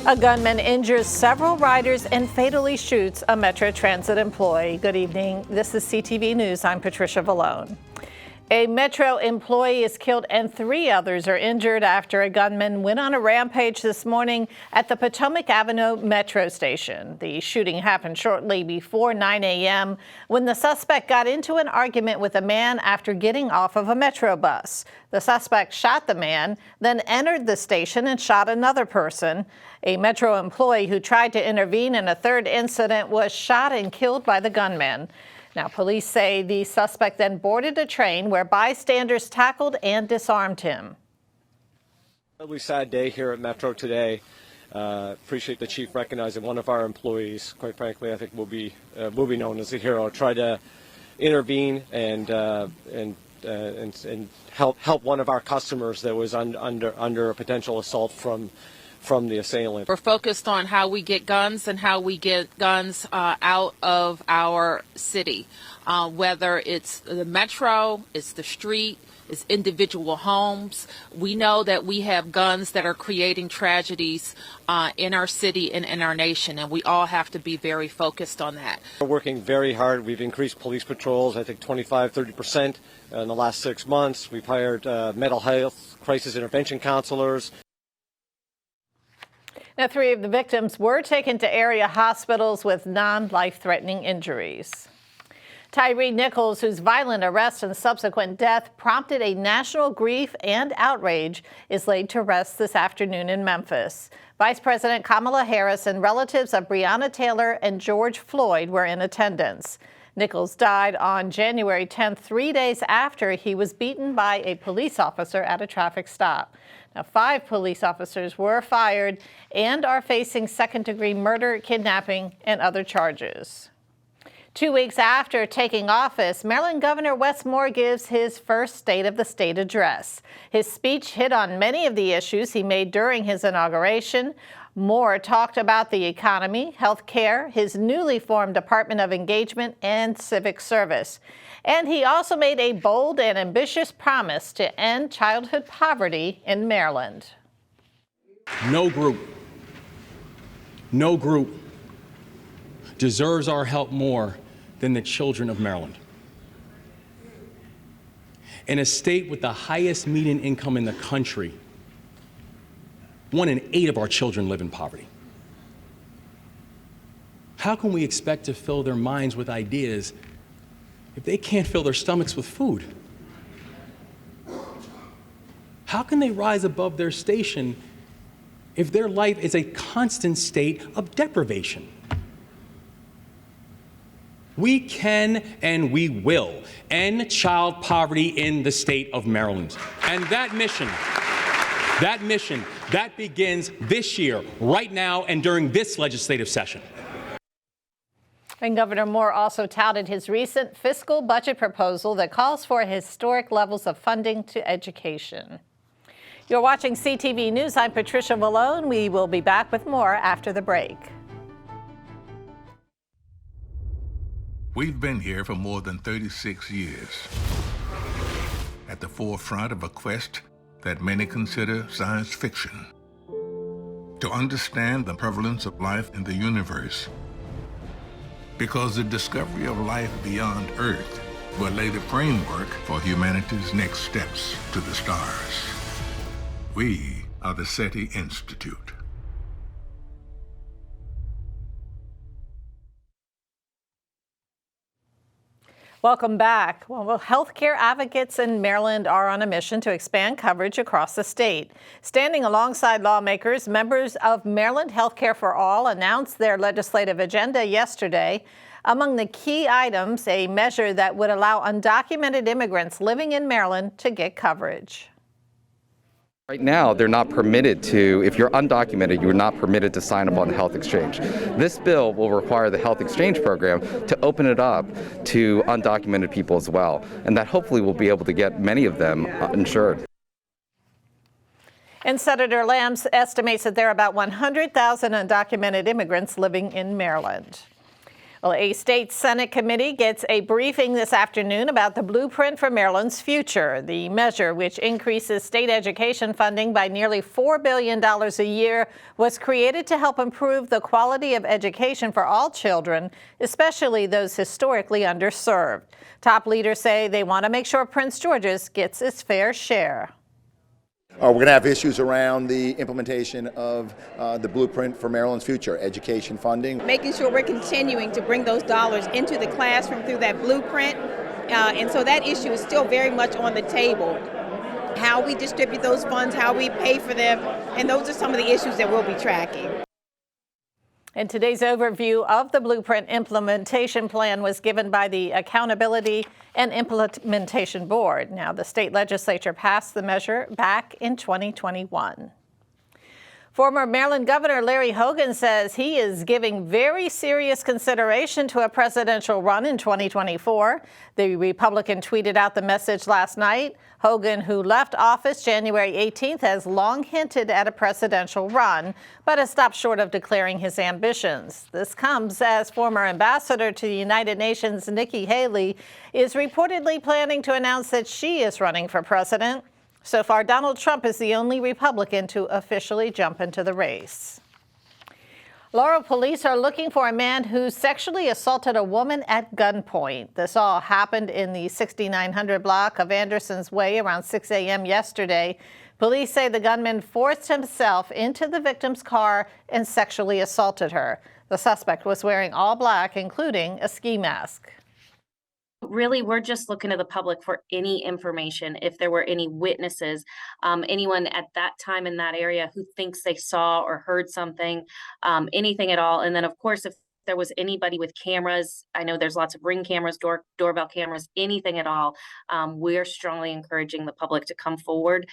A gunman injures several riders and fatally shoots a Metro Transit employee. Good evening. This is CTV News. I'm Patricia Vallone. A Metro employee is killed and 3 others are injured after a gunman went on a rampage this morning at the Potomac Avenue Metro station. The shooting happened shortly before 9 a.m. when the suspect got into an argument with a man after getting off of a Metro bus. The suspect shot the man, then entered the station and shot another person. A Metro employee who tried to intervene in a third incident was shot and killed by the gunman. Now, police say the suspect then boarded a train where bystanders tackled and disarmed him. Really sad day here at Metro today. Appreciate the chief recognizing one of our employees. Quite frankly, I think will be known as a hero. Tried to intervene and help one of our customers that was under a potential assault from the assailant. We're focused on how we get guns and how we get guns out of our city, whether it's the metro, it's the street, it's individual homes. We know that we have guns that are creating tragedies in our city and in our nation, and we all have to be very focused on that. We're working very hard. We've increased police patrols, I think 25-30% in the last 6 months. We've hired mental health crisis intervention counselors. Now, 3 of the victims were taken to area hospitals with non-life-threatening injuries. Tyree Nichols, whose violent arrest and subsequent death prompted a national grief and outrage, is laid to rest this afternoon in Memphis. Vice President Kamala Harris and relatives of Breonna Taylor and George Floyd were in attendance. Nichols died on January 10th, 3 days after he was beaten by a police officer at a traffic stop. Now, 5 police officers were fired and are facing second-degree murder, kidnapping, and other charges. 2 weeks after taking office, Maryland Governor Wes Moore gives his first State of the State address. His speech hit on many of the issues he made during his inauguration. Moore talked about the economy, health care, his newly formed Department of Engagement, and civic service. And he also made a bold and ambitious promise to end childhood poverty in Maryland. No group deserves our help more than the children of Maryland. In a state with the highest median income in the country, 1 in 8 of our children live in poverty. How can we expect to fill their minds with ideas if they can't fill their stomachs with food? How can they rise above their station if their life is a constant state of deprivation? We can and we will end child poverty in the state of Maryland. And that mission begins this year, right now, and during this legislative session. And Governor Moore also touted his recent fiscal budget proposal that calls for historic levels of funding to education. You're watching CTV News. I'm Patricia Vallone. We will be back with more after the break. We've been here for more than 36 years, at the forefront of a quest that many consider science fiction. To understand the prevalence of life in the universe, because the discovery of life beyond Earth will lay the framework for humanity's next steps to the stars. We are the SETI Institute. Welcome back. Well, healthcare advocates in Maryland are on a mission to expand coverage across the state. Standing alongside lawmakers, members of Maryland Healthcare for All announced their legislative agenda yesterday. Among the key items, a measure that would allow undocumented immigrants living in Maryland to get coverage. Right now, they're not permitted to, if you're undocumented, you're not permitted to sign up on the health exchange. This bill will require the health exchange program to open it up to undocumented people as well, and that hopefully we'll be able to get many of them insured. And Senator Lambs estimates that there are about 100,000 undocumented immigrants living in Maryland. Well, a state Senate committee gets a briefing this afternoon about the blueprint for Maryland's future. The measure, which increases state education funding by nearly $4 billion a year, was created to help improve the quality of education for all children, especially those historically underserved. Top leaders say they want to make sure Prince George's gets its fair share. We're going to have issues around the implementation of the blueprint for Maryland's future, education funding. Making sure we're continuing to bring those dollars into the classroom through that blueprint. And so that issue is still very much on the table. How we distribute those funds, how we pay for them, and those are some of the issues that we'll be tracking. And today's overview of the Blueprint Implementation Plan was given by the Accountability and Implementation Board. Now, the state legislature passed the measure back in 2021. Former Maryland Governor Larry Hogan says he is giving very serious consideration to a presidential run in 2024. The Republican tweeted out the message last night. Hogan, who left office January 18th, has long hinted at a presidential run, but has stopped short of declaring his ambitions. This comes as former ambassador to the United Nations Nikki Haley is reportedly planning to announce that she is running for president. So far, Donald Trump is the only Republican to officially jump into the race. Laurel police are looking for a man who sexually assaulted a woman at gunpoint. This all happened in the 6900 block of Anderson's Way around 6 a.m. yesterday. Police say the gunman forced himself into the victim's car and sexually assaulted her. The suspect was wearing all black, including a ski mask. Really, we're just looking to the public for any information. If there were any witnesses, anyone at that time in that area who thinks they saw or heard something, anything at all. And then, of course, if there was anybody with cameras, I know there's lots of Ring cameras, doorbell cameras, anything at all, we're strongly encouraging the public to come forward.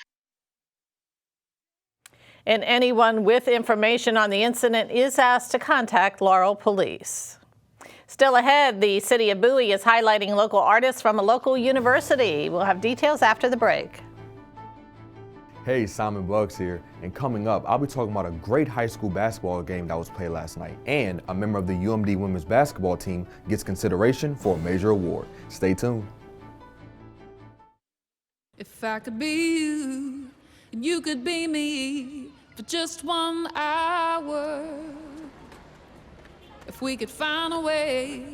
And anyone with information on the incident is asked to contact Laurel Police. Still ahead, the city of Bowie is highlighting local artists from a local university. We'll have details after the break. Hey, Simon Bugs here, and coming up, I'll be talking about a great high school basketball game that was played last night, and a member of the UMD women's basketball team gets consideration for a major award. Stay tuned. If I could be you, and you could be me for just 1 hour. If we could find a way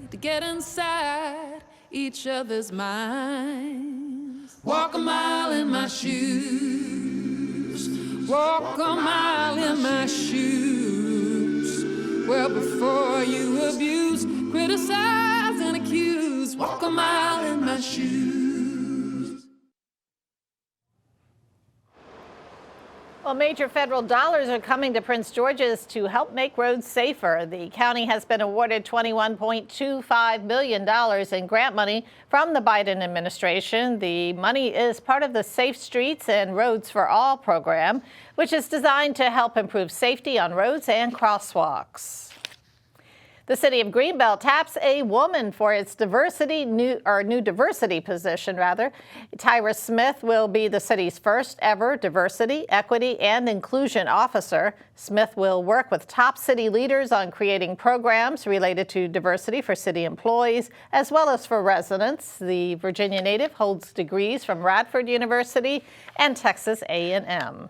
to get inside each other's minds. Walk a mile in my shoes. Walk a mile in my shoes. Well, before you abuse, criticize, and accuse. Walk a mile in my shoes. Well, major federal dollars are coming to Prince George's to help make roads safer. The county has been awarded $21.25 million in grant money from the Biden administration. The money is part of the Safe Streets and Roads for All program, which is designed to help improve safety on roads and crosswalks. The city of Greenbelt taps a woman for its new diversity position, rather. Tyra Smith will be the city's first ever diversity, equity, and inclusion officer. Smith will work with top city leaders on creating programs related to diversity for city employees, as well as for residents. The Virginia native holds degrees from Radford University and Texas A&M.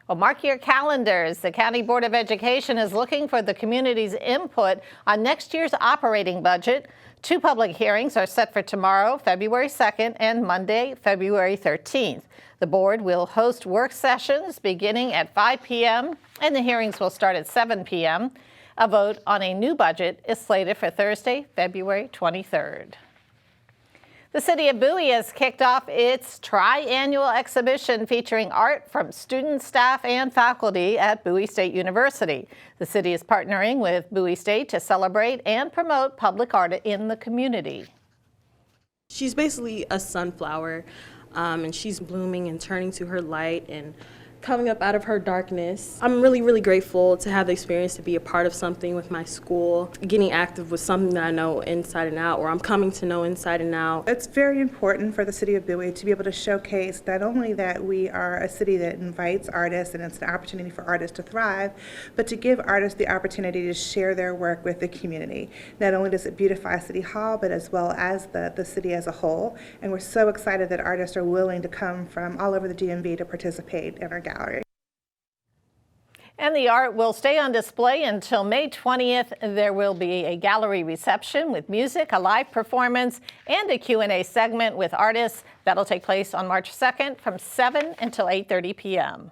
Well, mark your calendars. The County Board of Education is looking for the community's input on next year's operating budget. 2 public hearings are set for tomorrow, February 2nd, and Monday, February 13th. The board will host work sessions beginning at 5 p.m., and the hearings will start at 7 p.m. A vote on a new budget is slated for Thursday, February 23rd. The city of Bowie has kicked off its tri-annual exhibition featuring art from students, staff, and faculty at Bowie State University. The city is partnering with Bowie State to celebrate and promote public art in the community. She's basically a sunflower, and she's blooming and turning to her light, and coming up out of her darkness. I'm really, really grateful to have the experience to be a part of something with my school, getting active with something that I know inside and out, or I'm coming to know inside and out. It's very important for the city of Bowie to be able to showcase not only that we are a city that invites artists and it's an opportunity for artists to thrive, but to give artists the opportunity to share their work with the community. Not only does it beautify City Hall, but as well as the city as a whole. And we're so excited that artists are willing to come from all over the DMV to participate in our gallery. And the art will stay on display until May 20th. There will be a gallery reception with music, a live performance, and a Q&A segment with artists. That'll take place on March 2nd from 7 until 8:30 p.m.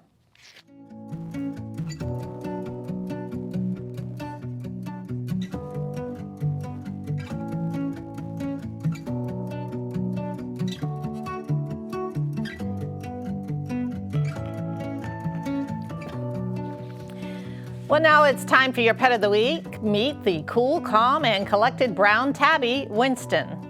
Well, now it's time for your pet of the week. Meet the cool, calm, and collected brown tabby, Winston.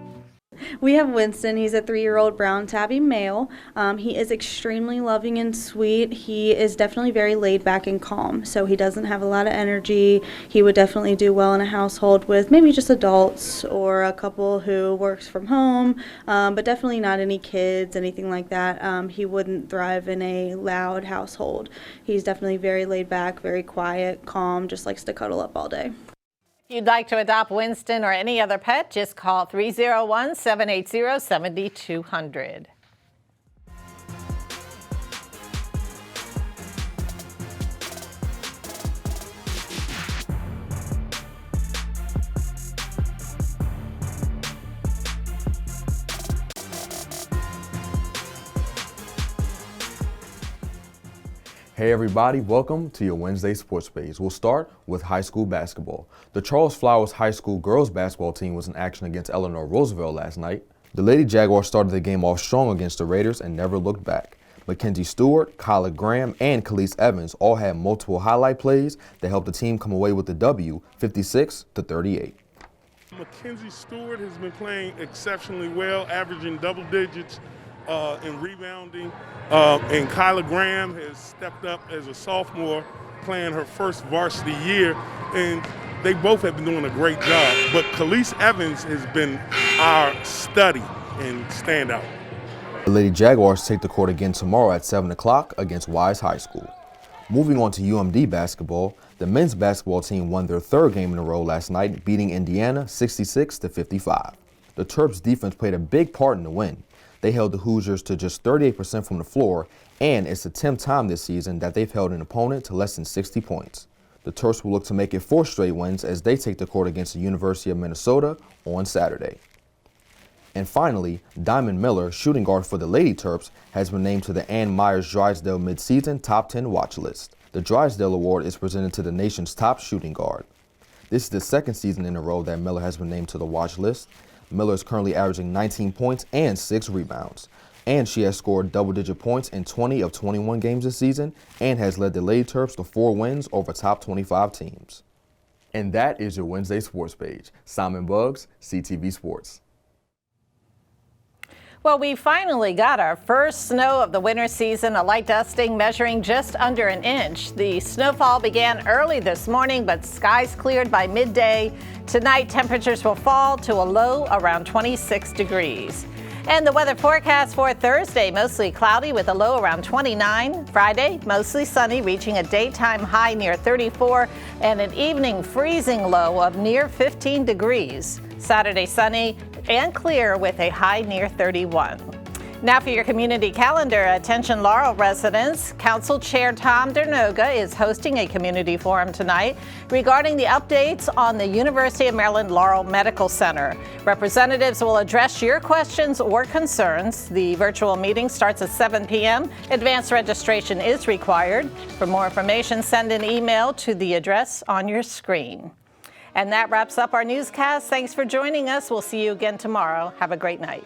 We have Winston. He's a 3-year-old brown tabby male. He is extremely loving and sweet. He is definitely very laid back and calm, so he doesn't have a lot of energy. He would definitely do well in a household with maybe just adults or a couple who works from home, but definitely not any kids, anything like that. He wouldn't thrive in a loud household. He's definitely very laid back, very quiet, calm, just likes to cuddle up all day. If you'd like to adopt Winston or any other pet, just call 301-780-7200. Hey everybody, welcome to your Wednesday Sports Page. We'll start with high school basketball. The Charles Flowers High School girls basketball team was in action against Eleanor Roosevelt last night. The Lady Jaguars started the game off strong against the Raiders and never looked back. Mackenzie Stewart, Kyla Graham, and Khalees Evans all had multiple highlight plays that helped the team come away with the W, 56-38. Mackenzie Stewart has been playing exceptionally well, averaging double digits in rebounding. And Kyla Graham has stepped up as a sophomore, playing her first varsity year, and they both have been doing a great job. But Khalees Evans has been our study and standout. The Lady Jaguars take the court again tomorrow at 7 o'clock against Wise High School. Moving on to UMD basketball, the men's basketball team won their third game in a row last night, beating Indiana 66-55. The Terps' defense played a big part in the win. They held the Hoosiers to just 38% from the floor, and it's the 10th time this season that they've held an opponent to less than 60 points. The Terps will look to make it 4 straight wins as they take the court against the University of Minnesota on Saturday. And finally, Diamond Miller, shooting guard for the Lady Terps, has been named to the Ann Myers Drysdale midseason top 10 watch list. The Drysdale Award is presented to the nation's top shooting guard. This is the second season in a row that Miller has been named to the watch list. Miller is currently averaging 19 points and 6 rebounds. And she has scored double-digit points in 20 of 21 games this season and has led the Lady Terps to 4 wins over top 25 teams. And that is your Wednesday Sports Page. Simon Buggs, CTV Sports. Well, we finally got our first snow of the winter season, a light dusting measuring just under an inch. The snowfall began early this morning, but skies cleared by midday. Tonight, temperatures will fall to a low around 26 degrees. And the weather forecast for Thursday, mostly cloudy with a low around 29. Friday, mostly sunny, reaching a daytime high near 34 and an evening freezing low of near 15 degrees. Saturday, sunny and clear with a high near 31. Now for your community calendar, attention Laurel residents. Council Chair Tom Dernoga is hosting a community forum tonight regarding the updates on the University of Maryland Laurel Medical Center. Representatives will address your questions or concerns. The virtual meeting starts at 7 p.m. Advanced registration is required. For more information, send an email to the address on your screen. And that wraps up our newscast. Thanks for joining us. We'll see you again tomorrow. Have a great night.